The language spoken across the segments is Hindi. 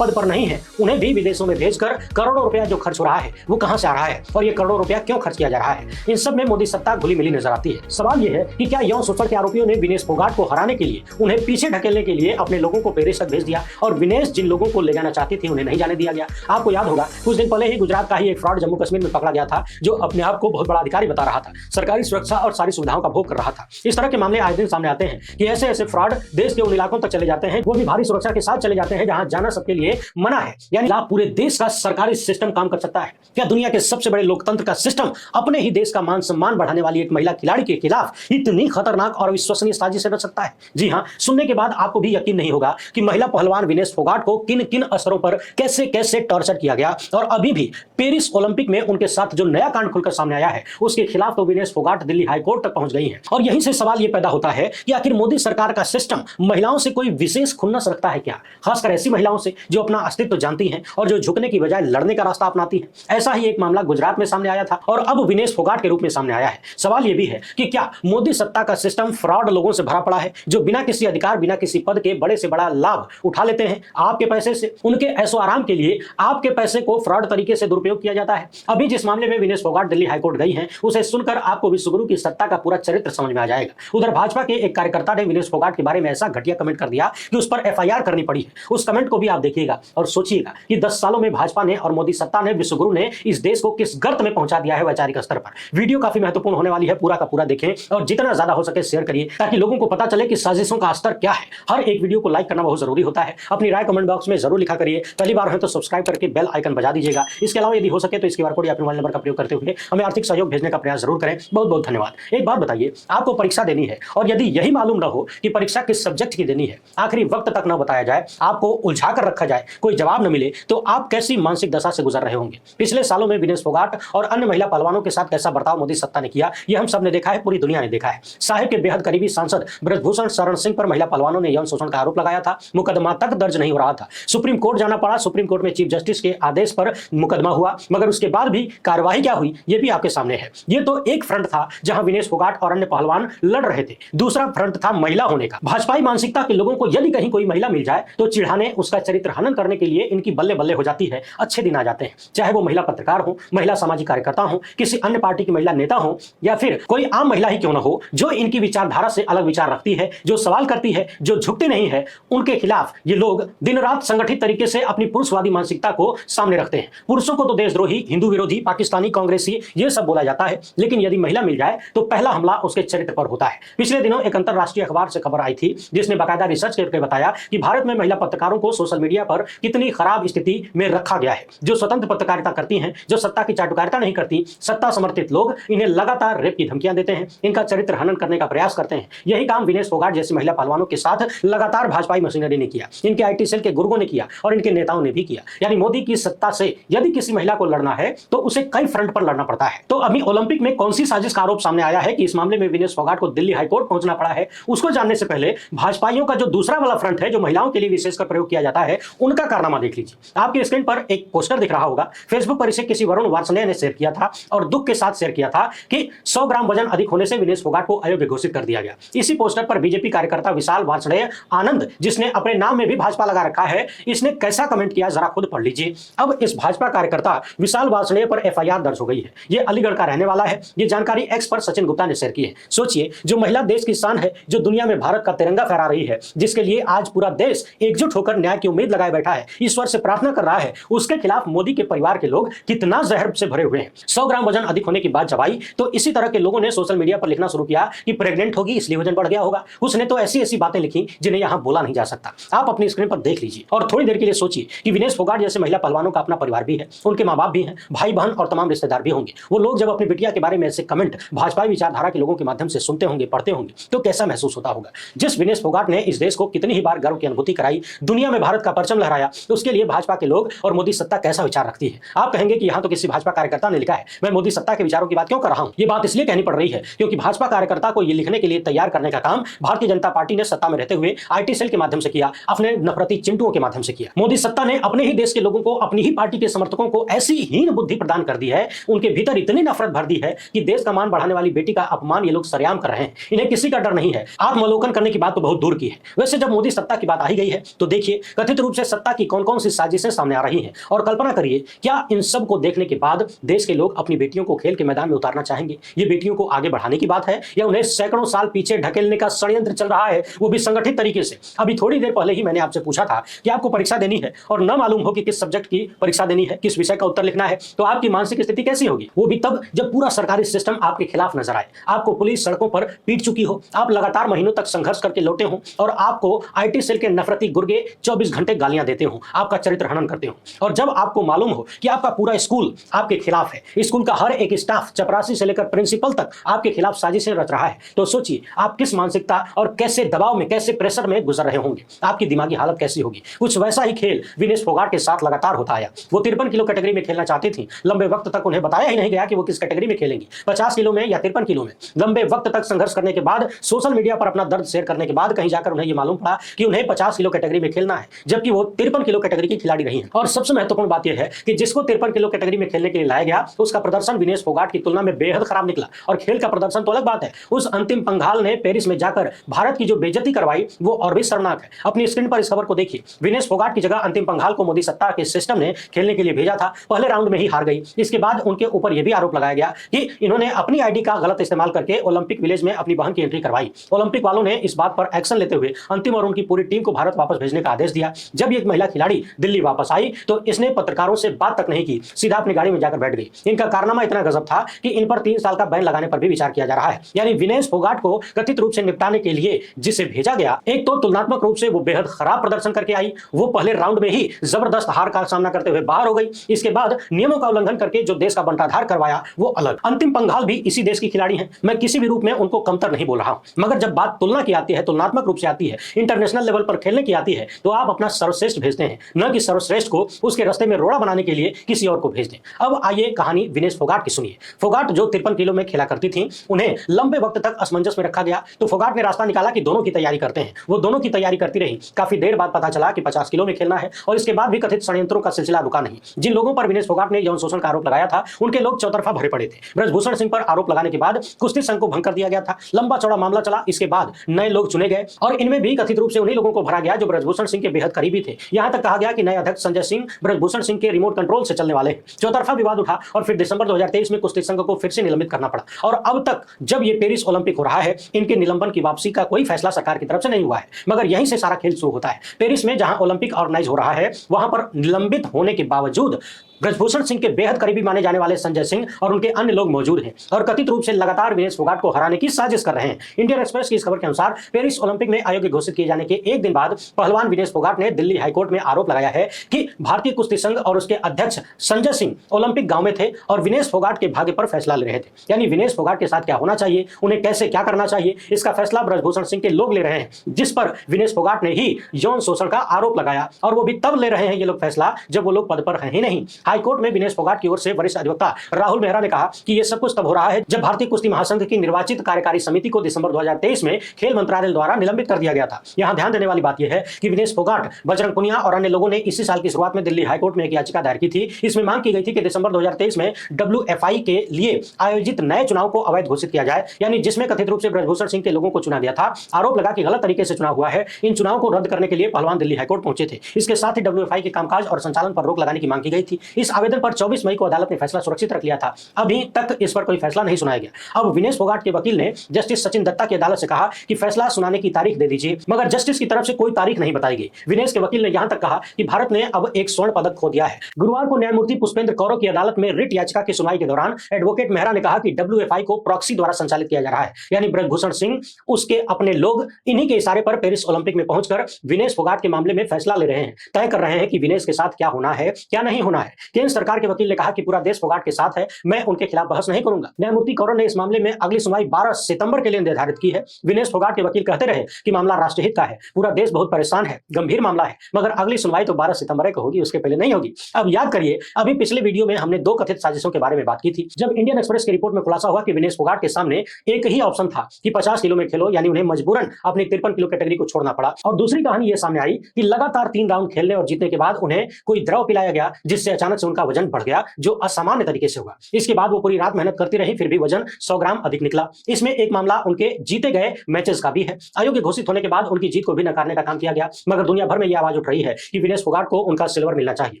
पद पर नहीं है उन्हें भी विदेशों में भेजकर करोड़ों रुपया जो खर्च हो रहा है वो कहां से आ रहा है और ये करोड़ों रुपया क्यों खर्च किया जा रहा है। इन सब में मोदी सत्ता घुली मिली नजर आती है। सवाल यह है कि क्या यौन शोषण के आरोपियों ने विनेश फोगाट को हराने के लिए, उन्हें पीछे ढकेलने के लिए अपने लोगों को पेरिस तक भेज दिया और विनेश जिन लोगों को ले जाना चाहती थी उन्हें नहीं जाने दिया गया। आपको याद होगा कुछ दिन पहले ही गुजरात का ही एक फ्रॉड जम्मू कश्मीर में पकड़ा गया था जो अपने आप को बहुत बड़ा अधिकारी बता रहा था, सरकारी सुरक्षा और सारी सुविधाओं का भोग कर रहा था। इस तरह के मामले आज दिन सामने आते हैं कि ऐसे ऐसे फ्रॉड देश के उन इलाकों तक चले जाते हैं, वो भी भारी सुरक्षा के साथ चले जाते हैं जहां जाना सबके लिए मना है। यानी पूरे देश का सरकारी सिस्टम काम कर सकता है। क्या दुनिया के सबसे बड़े लोकतंत्र का सिस्टम अपने ही देश का मान सम्मान बढ़ाने वाली एक महिला खिलाड़ी के खिलाफ इतनी खतरनाक और अविश्वसनीय साजिश से बच सकता है? जी हां, सुनने के बाद आपको भी यकीन नहीं होगा कि महिला पहलवान विनेश फोगाट को किन किन असरों पर कैसे कैसे टॉर्चर किया गया और अभी भी पेरिस ओलंपिक में उनके साथ जो नया कांड खुलकर सामने आया है उसके खिलाफ तो विनेश फोगाट दिल्ली हाईकोर्ट तक पहुंच गई है। और यहीं से सवाल यह पैदा होता है कि आखिर मोदी सरकार का सिस्टम महिलाओं से कोई विशेष खुन्नस रखता है क्या, खासकर ऐसी महिलाओं से जो अपना अस्तित्व जानती हैं और जो झुकने की बजाय लड़ने का रास्ता अपनाती है। ऐसा ही एक मामला गुजरात में सामने आया था और अब विनेश फोगाट के रूप में सामने आया है। सवाल यह भी है कि क्या मोदी सत्ता का सिस्टम फ्रॉड लोगों से भरा पड़ा है जो बिना किसी अधिकार, बिना किसी पद के बड़े से बड़ा लाभ उठा लेते हैं आपके पैसे से, उनके ऐशो आराम के लिए आपके पैसे को फ्रॉड तरीके से दुरुपयोग किया जाता है। अभी जिस मामले में विनेश फोगाट दिल्ली हाईकोर्ट गई हैं उसे सुनकर आपको विश्वगुरु की सत्ता का पूरा चरित्र समझ में आ जाएगा। उधर भाजपा के एक कार्यकर्ता ने विनेश फोगाट के बारे में ऐसा घटिया कमेंट कर दिया कि उस पर एफआईआर करनी पड़ी है। उस कमेंट को भी आप देखिएगा और सोचिएगा कि 10 सालों में भाजपा ने और मोदी सत्ता ने, विश्वगुरु ने इस देश को किस गर्त में पहुंचा दिया है वैचारिक स्तर पर। वीडियो काफी महत्वपूर्ण होने वाली है, पूरा का पूरा देखें और जितना ज्यादा हो सके शेयर करिए ताकि लोगों को पता चले कि साजिशों का स्तर क्या है। हर एक वीडियो को लाइक करना बहुत जरूरी होता है। अपनी राय कमेंट बॉक्स में जरूर लिखा करिए। पहली बार है तो सब्सक्राइब करके बेल आइकन बजा दीजिएगा। इसके अलावा यदि हो सके तो इस क्यूआर कोड या फिर मोबाइल नंबर का प्रयोग करते हुए हमें आर्थिक सहयोग भेजने का प्रयास जरूर करें। बहुत बहुत धन्यवाद। एक बात बताइए, आपको परीक्षा देनी है और यदि यही मालूम न हो कि परीक्षा किस सब्जेक्ट की देनी है, आखिरी वक्त तक न बताया जाए, आपको उलझा कर रखा जाए, कोई जवाब न मिले, तो आप कैसी मानसिक दशा से गुजर रहे होंगे। पिछले सालों में विनेश फोगाट और अन्य महिला पहलवानों के साथ कैसा बर्ताव मोदी सत्ता ने किया यह हम सब ने देखा है, पूरी दुनिया ने देखा है। साहिब के बेहद करीबी सांसद ब्रजभूषण शरण सिंह पर महिला पहलवानों ने यौन शोषण का आरोप लगाया था, मुकदमा तक दर्ज नहीं हो रहा था। सुप्रीम कोर्ट जाना पड़ा, सुप्रीम कोर्ट में चीफ जस्टिस के आदेश पर मुकदमा हुआ, मगर उसके बाद भी कार्रवाई क्या हुई ये भी आपके सामने है। ये तो एक फ्रंट था जहां विनेश फोगाट और अन्य पहलवान लड़ रहे थे, दूसरा फ्रंट था महिला होने का। भाजपाई मानसिकता के लोगों को यदि कहीं कोई महिला मिल जाए तो चिढ़ाने, उसका चरित्र हनन करने के लिए इनकी बल्ले बल्ले हो जाती है। अच्छे दिन आ जाते हैं, चाहे वो महिला पत्रकार हो, महिला सामाजिक कार्यकर्ता हो, किसी अन्य पार्टी की महिला नेता हो या फिर कोई आम महिला ही क्यों न हो, जो इनकी विचारधारा से अलग विचार रखती है, जो सवाल करती है, जो झुकती नहीं है, उनके खिलाफ ये लोग दिन रात संगठित तरीके से अपनी पुरुषवादी मानसिकता को सामने रखते हैं। पुरुषों को तो देशद्रोही, हिंदू विरोधी, पाकिस्तानी, कांग्रेसी ये सब बोला जाता है, लेकिन यदि महिला मिल जाए तो पहला हमला उसके चरित्र पर होता है। पिछले दिनों एक अंतरराष्ट्रीय अखबार से खबर आई थी जिसने बाकायदा रिसर्च करके बताया कि भारत में महिला पत्रकारों को सोशल मीडिया पर कितनी खराब स्थिति में रखा गया है। जो स्वतंत्र पत्रकारिता करती हैं, जो सत्ता की चाटुकारिता नहीं करती, सत्ता समर्थित लोग इन्हें लगातार रेप की धमकियां देते हैं, इनका चरित्र हनन करने का प्रयास करते हैं। यही काम विनेश फोगाट जैसी महिला पहलवानों के साथ लगातार भाजपाई मशीनरी ने किया, इनके आईटी सेल के गुर्गों ने किया और इनके नेताओं ने भी किया। यानी मोदी की सत्ता से यदि किसी महिला को लड़ना है तो उसे कई फ्रंट पर लड़ना पड़ता है। तो अभी ओलंपिक में कौन सी साजिश का आरोप सामने आया है कि इस मामले में विनेश फोगाट को दिल्ली हाईकोर्ट पहुंचना पड़ा है, उसको जानने से पहले भाजपाइयों का जो दूसरा वाला फ्रंट है जो महिलाओं के लिए विशेषकर प्रयोग किया जाता है उनका कारनामा देख लीजिए। आपकी स्क्रीन पर एक पोस्टर दिख रहा होगा, फेसबुक पर इसे किसी वरुण वार्ष्णेय ने शेयर किया था और दुख के साथ शेयर किया था कि 100 ग्राम वजन अधिक होने से विनेश फोगाट को अयोग्य घोषित कर दिया गया। इसी पोस्टर पर बीजेपी कार्यकर्ता विशाल वार्ष्णेय आनंद, जिसने अपने नाम में भी भाजपा लगा रखा है, इसने कैसा कमेंट किया जरा खुद पढ़ लीजिए। अब इस भाजपा कार्यकर्ता विशाल वार्ष्णेय पर एफआईआर दर्ज हो गई है। ये अलीगढ़ का रहने वाला है। ये जानकारी एक्स पर सचिन गुप्ता ने शेयर की है। सोचिए, जो महिला देश की शान है, जो दुनिया में भारत का तिरंगा फहरा रही है, जिसके लिए आज पूरा देश एकजुट होकर न्याय की उम्मीद लगाए बैठा है, ईश्वर से प्रार्थना कर रहा है, उसके खिलाफ मोदी के परिवार के लोग कितना जहर से भरे हुए हैं। 100 ग्राम वजन अधिक होने की बात जब आई तो इसी तरह के लोगों ने सोशल मीडिया पर लिखना शुरू किया कि प्रेग्नेंट होगी इसलिए वजन बढ़ गया होगा। उसने तो ऐसी ऐसी बातें लिखी जिन्हें यहां बोला नहीं जा सकता। आप अपनी स्क्रीन पर देख लीजिए और थोड़ी देर के लिए सोचिए कि विनेश फोगाट जैसे महिला पहलवानों का अपना परिवार भी है, उनके माँ बाप भी हैं, भाई बहन और तमाम रिश्तेदार भी होंगे। वो लोग जब अपनी बिटिया के बारे में ऐसे कमेंट भाजपाई विचारधारा के लोगों के माध्यम से सुनते होंगे, पढ़ते होंगे, तो कैसा महसूस होता होगा। जिस विनेश फोगाट ने इस देश को कितनी ही बार गर्व की अनुभूति कराई, दुनिया में भारत का परचम लहराया, उसके लिए भाजपा के लोग और मोदी सत्ता कैसा विचार रखती है। आप कहेंगे कि यहाँ तो किसी भाजपा कार्यकर्ता ने लिखा है, मैं मोदी सत्ता के विचारों की बात क्यों कर रहा हूं। ये बात इसलिए कहनी पड़ रही है क्योंकि भाजपा कार्यकर्ता को ये लिखने के लिए तैयार करने का काम भारतीय जनता पार्टी ने सत्ता में रहते हुए आईटी सेल के माध्यम से किया, अपने नफरती चिंटुओं के माध्यम से किया। मोदी सत्ता ने अपने ही देश के लोगों को, अपनी ही पार्टी के समर्थकों को ऐसी हीन बुद्धि प्रदान कर दी है, उनके भीतर इतनी नफरत भर दी है कि देश का मान बढ़ाने वाली बेटी का अपमान ये लोग सरेआम कर रहे हैं। इन्हें किसी का डर नहीं है। आत्मावलोकन करने की बात तो बहुत दूर की है। वैसे जब मोदी सत्ता की बात आ ही गई है तो देखिए, कथित रूप से सत्ता की कौन कौन सी साजिशें सामने आ रही हैं। और कल्पना करिए, क्या इन सब को देखने के बाद देश के लोग अपनी बेटियों को खेल के मैदान में उतारना चाहेंगे? ये बेटियों को आगे बढ़ाने की बात है या उन्हें सैकड़ों साल पीछे ढकेलने का षड्यंत्र चल रहा है, वो भी संगठित तरीके से? अभी थोड़ी देर पहले ही मैंने आपसे पूछा था कि आपको परीक्षा देनी है और न मालूम हो कि किस सब्जेक्ट की परीक्षा देनी है, किस विषय का उत्तर लिखना है, तो आपकी मानसिक स्थिति कैसी होगी? वो भी तब जब पूरा सरकारी सिस्टम आपके खिलाफ नजर आए, आपको पुलिस सड़कों पर पीट चुकी हो, आप लगातार महीनों तक संघर्ष करके लौटे हो और आपको आईटी सेल के नफरती गुर्गे 24 घंटे गालियां देते हो, आपका चरित्र हनन करते हो। और जब आपको मालूम हो कि आपका पूरा स्कूल आपके खिलाफ है, स्कूल का हर एक स्टाफ चपरासी से लेकर प्रिंसिपल तक आपके खिलाफ साजिशें रच रहा है, तो सोचिए आप किस मानसिकता और कैसे दबाव में, कैसे प्रेशर में गुजर रहे होंगे। आपकी दिमागी हालत कैसी होगी? कुछ वैसा ही खेल विनेश फोगाट के साथ लगातार होता आया। वो 53 किलो कैटेगरी में खेलना चाहती थी, लंबे वक्त तक उन्हें बताया ही नहीं गया कि वो किस कैटेगरी में खेलेंगी, 50 किलो में या 53 किलो में। लंबे वक्त तक संघर्ष करने के बाद, सोशल मीडिया पर अपना दर्द शेयर करने के बाद कहीं जाकर उन्हें यह मालूम पड़ा कि उन्हें 50 किलो कैटेगरी में खेलना है, जबकि वो 53 किलो कैटेगरी की खिलाड़ी रही है। और सबसे महत्वपूर्ण बात यह है कि जिसको 53 किलो कैटेगरी में खेलने के लिए लाया गया, उसका प्रदर्शन विनेश फोगाट की तुलना में बेहद खराब निकला। और खेल का प्रदर्शन तो अलग बात है, उस अंतिम पंघाल ने पेरिस में जाकर भारत की जो बेइज्जती करवाई वो और भी शर्मनाक है। अपनी स्क्रीन पर इस खबर को देखिए। विनेश फोगाट की जगह अंतिम पंघाल को मोदी सत्ता के सिस्टम ने खेलने के लिए भेजा था, पहले राउंड में ही हार गई। इसके बाद उनके ऊपर यह भी आरोप लगाया गया कि इन्होंने अपनी आईडी का गलत इस्तेमाल करके ओलंपिक विलेज में अपनी बहन की एंट्री करवाई। ओलंपिक वालों ने इस बात पर एक्शन लेते हुए अंतिम और उनकी पूरी टीम को भारत वापस भेजने का आदेश दिया। जब एक महिला खिलाड़ी दिल्ली वापस आई तो इसने पत्रकारों से बात तक नहीं की, सीधा अपनी गाड़ी में जाकर बैठ गई। इनका कारनामा इतना गजब था कि इन पर 3 साल का बैन लगाने पर भी विचार किया जा रहा है। यानी विनेश फोगाट को कथित रूप से निपटाने के लिए जिसे भेजा गया, एक तो तुलनात्मक रूप से वो बेहद खराब प्रदर्शन करके आई, वो पहले राउंड में ही जबरदस्त हार का सामना करते हुए बाहर हो गई। इसके बाद नियमों का उल्लंघन करके जो देश का बंटाधार करवाया वो अलग। अंतिम पंघाल भी इसी देश की खिलाड़ी हैं, मैं किसी भी रूप में उनको कमतर नहीं बोल रहा हूं, मगर जब बात तुलना की आती है, तुलनात्मक रूप से आती है, इंटरनेशनल लेवल पर खेलने की आती है, तो आप अपना सर्वश्रेष्ठ भेजते हैं, न कि सर्वश्रेष्ठ को उसके रास्ते में रोड़ा बनाने के लिए किसी और को भेज दें। अब आइए कहानी विनेश फोगाट की सुनिए। फोगाट जो 53 किलो में खेला करती थी, उन्हें लंबे वक्त तक असमंजस में रखा गया, तो फोगाट ने रास्ता निकाला कि दोनों की तैयारी करते हैं। वो दोनों की तैयारी करती रही। काफी देर बाद पता चला कि 50 किलो में खेलना है और इसके बाद भी कथित षड्यंत्रों का सिलसिला रुका नहीं। जिन लोगों पर विनेश फोगाट ने यौन शोषण का आरोप लगाया था, उनके लोग चौतरफा भरे पड़े थे। ब्रजभूषण सिंह पर आरोप लगाने के बाद कुश्ती संघ को भंग कर दिया गया था। लंबा चौड़ा मामला चला, इसके बाद नए लोग चुने गए और इनमें भी कथित रूप से उन्हीं लोगों को भरा गया जो ब्रजभूषण सिंह के बेहद करीबी थे। यहां तक कहा गया कि नए अध्यक्ष संजय सिंह ब्रजभूषण सिंह के रिमोट कंट्रोल से चलने वाले हैं। चौतरफा विवाद उठा और फिर दिसंबर 2023 में कुश्ती संघ को फिर से निलंबित करना पड़ा। और अब तक जब ये पेरिस ओलंपिक हो रहा है, इनके निलंबन की वापसी का कोई फैसला सरकार की तरफ से नहीं हुआ है, मगर यहीं से सारा खेल शुरू होता है। पेरिस में जहां ओलंपिक ऑर्गेनाइज हो रहा है, वहां पर निलंबित होने के बावजूद ब्रजभूषण सिंह के बेहद करीबी माने जाने वाले संजय सिंह और उनके अन्य लोग मौजूद हैं और कथित रूप से लगातार विनेश फोगाट को हराने की साजिश कर रहे हैं। इंडियन एक्सप्रेस की इस खबर के अनुसार पेरिस ओलंपिक में अयोग्य घोषित किए जाने के एक दिन बाद पहलवान विनेश फोगाट ने दिल्ली हाईकोर्ट में आरोप लगाया है कि भारतीय कुश्ती संघ और उसके अध्यक्ष संजय सिंह ओलंपिक गांव में थे और विनेश फोगाट के भाग्य पर फैसला ले रहे थे। यानी विनेश फोगाट के साथ क्या होना चाहिए, उन्हें कैसे क्या करना चाहिए, इसका फैसला ब्रजभूषण सिंह के लोग ले रहे हैं, जिस पर विनेश फोगाट ने ही यौन शोषण का आरोप लगाया। और वो भी तब ले रहे हैं ये लोग फैसला जब वो लोग पद पर हैं ही नहीं। हाईकोर्ट में विनेश की ओर से वरिष्ठ अधिवक्ता राहुल मेहरा ने कहा कि यह सब कुछ तब हो रहा है जब भारतीय कुश्ती महासंघ की निर्वाचित कार्यकारी समिति को दिसंबर 2023 में खेल मंत्रालय द्वारा निलंबित कर दिया गया था। यहां ध्यान देने वाली बात यह है कि विनेश फोगाट, बजरंग पुनिया और अन्य लोगों ने इसी साल की शुरुआत में दिल्ली हाईकोर्ट में एक याचिका दायर की थी। इसमें मांग की गई थी कि दिसंबर 2023 में WFI के लिए आयोजित नए चुनाव को अवैध घोषित किया जाए, यानी जिसमें कथित रूप से ब्रजभूषण सिंह के लोगों को चुना गया था। आरोप लगा कि गलत तरीके से चुनाव हुआ है। इन चुनाव को रद्द करने के लिए पहलवान दिल्ली हाईकोर्ट पहुंचे थे। इसके साथ ही WFI के कामकाज और संचालन पर रोक लगाने की मांग की गई थी। इस आवेदन पर 24 मई को अदालत ने फैसला सुरक्षित रख लिया था। अभी तक इस पर कोई फैसला नहीं सुनाया गया। अब विनेश फोगाट के वकील ने जस्टिस सचिन दत्ता की अदालत से कहा कि फैसला सुनाने की तारीख दे दीजिए, मगर जस्टिस की तरफ से कोई तारीख नहीं बताई गई। विनेश के वकील ने यहां तक कहा कि भारत ने अब एक स्वर्ण पदक खो दिया है। गुरुवार को न्यायमूर्ति पुष्पेंद्र कौर की अदालत में रिट याचिका की सुनवाई के दौरान एडवोकेट मेहरा ने कहा कि WFI को प्रॉक्सी द्वारा संचालित किया जा रहा है, यानी ब्रजभूषण सिंह, उसके अपने लोग इन्हीं के इशारे पर पेरिस ओलंपिक में पहुंचकर विनेश फोगाट के मामले में फैसला ले रहे हैं, तय कर रहे हैं कि विनेश के साथ क्या होना है, क्या नहीं होना है। केंद्र सरकार के वकील ने कहा कि पूरा देश फोगाट के साथ है, मैं उनके खिलाफ बहस नहीं करूंगा। न्यायमूर्ति कौर ने इस मामले में अगली सुनवाई 12 सितंबर के लिए निर्धारित की है। विनेश फोगाट के वकील कहते रहे कि मामला राष्ट्रहित का है, पूरा देश बहुत परेशान है, गंभीर मामला है, मगर अगली सुनवाई तो 12 सितंबर को होगी, उसके पहले नहीं होगी। अब याद करिए, अभी पिछले वीडियो में हमने 2 कथित साजिशों के बारे में बात की थी। जब इंडियन एक्सप्रेस की रिपोर्ट में खुलासा हुआ कि विनेश फोगाट के सामने एक ही ऑप्शन था कि 50 किलो में खेलो, यानी उन्हें मजबूरन अपनी 53 किलो कैटेगरी को छोड़ना पड़ा। और दूसरी कहानी यह सामने आई कि लगातार 3 राउंड खेलने और जीतने के बाद उन्हें कोई द्रव पिलाया गया, जिससे अचानक से उनका वजन बढ़ गया, जो असामान्य तरीके से हुआ। इसके बाद वो पूरी रात मेहनत करती रही, फिर भी वजन 100 ग्राम अधिक निकला। इसमें एक मामला उनके जीते गए मैचेस का भी है। अयोग्य घोषित होने के बाद उनकी जीत को भी नकारने का काम किया गया, मगर दुनिया भर में यह आवाज उठ रही है कि विनेश फोगाट को उनका सिल्वर मिलना चाहिए।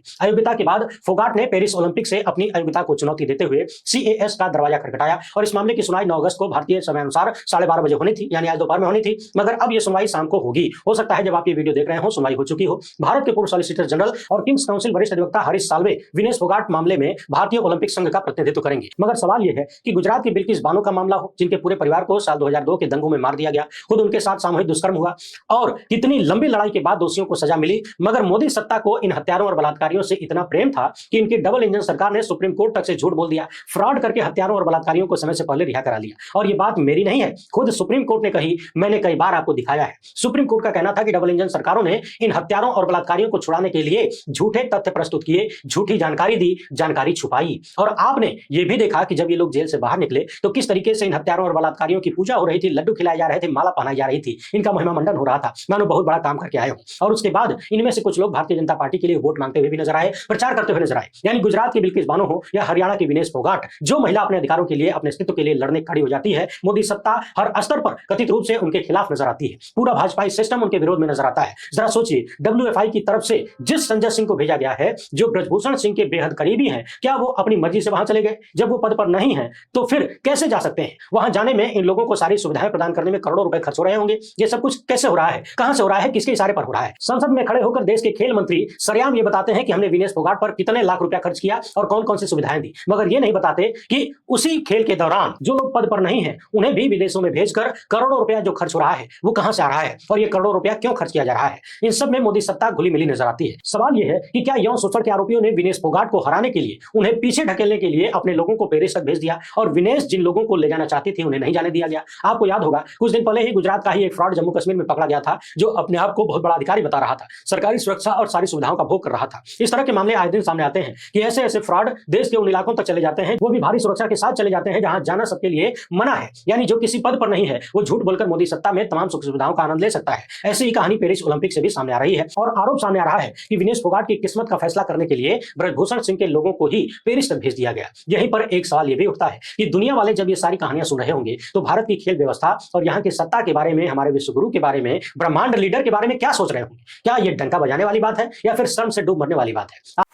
अयोग्यता के बाद फोगाट ने पेरिस ओलंपिक से अपनी अयोग्यता को चुनौती देते हुए CAS का दरवाजा खटखटाया और इस मामले की सुनवाई 9 अगस्त को भारतीय समय अनुसार 12:30 बजे होनी थी, यानी आज दोपहर में होनी थी, मगर अब यह सुनवाई शाम को होगी। हो सकता है जब आप ये वीडियो देख रहे हो सुनवाई हो चुकी हो। भारत के पूर्व सॉलिसिटर जनरल और किंग्स काउंसिल वरिष्ठ अधिवक्ता हरीश साल्वे विनेश फोगाट मामले में भारतीय ओलंपिक संघ का प्रतिनिधित्व करेंगे। मगर सवाल यह है कि गुजरात की बिल्किस बानो का मामला हो, जिनके पूरे परिवार को साल 2002 के दंगों में मार दिया गया, खुद उनके साथ सामूहिक दुष्कर्म हुआ और कितनी लंबी लड़ाई के बाद दोषियों को सजा मिली, मगर मोदी सत्ता को इन हत्यारों और बलात्कारियों से इतना प्रेम था कि इनकी डबल इंजन सरकार ने सुप्रीम कोर्ट तक से झूठ बोल दिया, फ्रॉड करके हत्यारों और बलात्कारियों को समय से पहले रिहा करा लिया। और ये बात मेरी नहीं है, खुद सुप्रीम कोर्ट ने कही, मैंने कई बार आपको दिखाया है। सुप्रीम कोर्ट का कहना था कि डबल इंजन सरकारों ने इन हत्यारों और बलात्कारियों को छुड़ाने के लिए झूठे तथ्य प्रस्तुत किए, झूठी जानकारी दी, जानकारी छुपाई। और आपने ये भी देखा कि जब ये लोग जेल से बाहर निकले तो किस तरीके से इन हत्यारों और बलात्कारियों की पूजा हो रही थी, लड्डू खिलाए जा रहे थे, माला पहनाई जा रही थी, इनका महिमा मंडन हो रहा था, मानो बहुत बड़ा काम करके आए हो। और उसके बाद इनमें से कुछ लोग भारतीय जनता पार्टी के लिए वोट मांगते हुए भी नजर आए, प्रचार करते हुए नजर आए। यानी गुजरात की बिल्किस बानो हो या हरियाणा की विनेश फोगाट, जो महिला अपने अधिकारों के लिए, अपने अस्तित्व के लिए लड़ने खड़ी हो जाती है, मोदी सत्ता हर स्तर पर कथित रूप से उनके खिलाफ नजर आती है। पूरा भाजपाई सिस्टम उनके विरोध में नजर आता है। जरा सोचिए, WFI की तरफ से जिस संजय सिंह को भेजा गया है, जो ब्रजभूषण सिंह के बेहद करीबी हैं, क्या वो अपनी मर्जी से वहां चले गए? जब वो पद पर नहीं है तो फिर कैसे जा सकते हैं? वहां जाने में इन लोगों को सारी सुविधाएं प्रदान करने में करोड़ों रुपए खर्च हो रहे होंगे। ये सब कुछ कैसे हो रहा है, कहां से हो रहा है, किसके इशारे पर हो रहा है? संसद में खड़े होकर देश के खेल मंत्री सरेआम ये बताते हैं कि हमने विनेश फोगाट पर कितने लाख रुपया खर्च किया और कौन कौन सी सुविधाएं दी, मगर ये नहीं बताते कि उसी खेल के दौरान जो लोग पद पर नहीं है उन्हें भी विदेशों में भेजकर करोड़ों रुपया जो खर्च हो रहा है वो कहां से आ रहा है और ये करोड़ों रुपया क्यों खर्च किया जा रहा है। इन सब में मोदी सत्ता घुली मिली नजर आती है। सवाल यह है कि क्या यौन शोषण के आरोपियों ने विनेश फोगाट को हराने के लिए, उन्हें पीछे ढकेलने के लिए अपने लोगों को पेरिस तक भेज दिया और विनेश जिन लोगों को ले जाना चाहती थी उन्हें नहीं जाने दिया गया? आपको याद होगा कुछ दिन पहले ही गुजरात का ही एक फ्रॉड जम्मू कश्मीर में पकड़ा गया था, जो अपने आप को बहुत बड़ा अधिकारी बता रहा था, सरकारी सुरक्षा और सारी सुविधाओं का भोग कर रहा था। इस तरह के मामले आए दिन सामने आते हैं कि ऐसे ऐसे फ्रॉड देश के उन इलाकों तक चले जाते हैं, वो भी भारी सुरक्षा के साथ चले जाते हैं जहां जाना सबके लिए मना है। यानी जो किसी पद पर नहीं है वो झूठ बोलकर मोदी सत्ता में तमाम सुख सुविधाओं का आनंद ले सकता है। ऐसी ही कहानी पेरिस ओलंपिक से भी सामने आ रही है और आरोप सामने आ रहा है कि विनेश फोगाट की किस्मत का फैसला करने के लिए ब्रजभूषण सिंह के लोगों को ही पेरिस तक भेज दिया गया। यहीं पर एक सवाल यह भी उठता है कि दुनिया वाले जब ये सारी कहानियां सुन रहे होंगे तो भारत की खेल व्यवस्था और यहाँ की सत्ता के बारे में, हमारे विश्वगुरु के बारे में, ब्रह्मांड लीडर के बारे में क्या सोच रहे होंगे? क्या ये डंका बजाने वाली बात है या फिर शर्म से डूब मरने वाली बात है?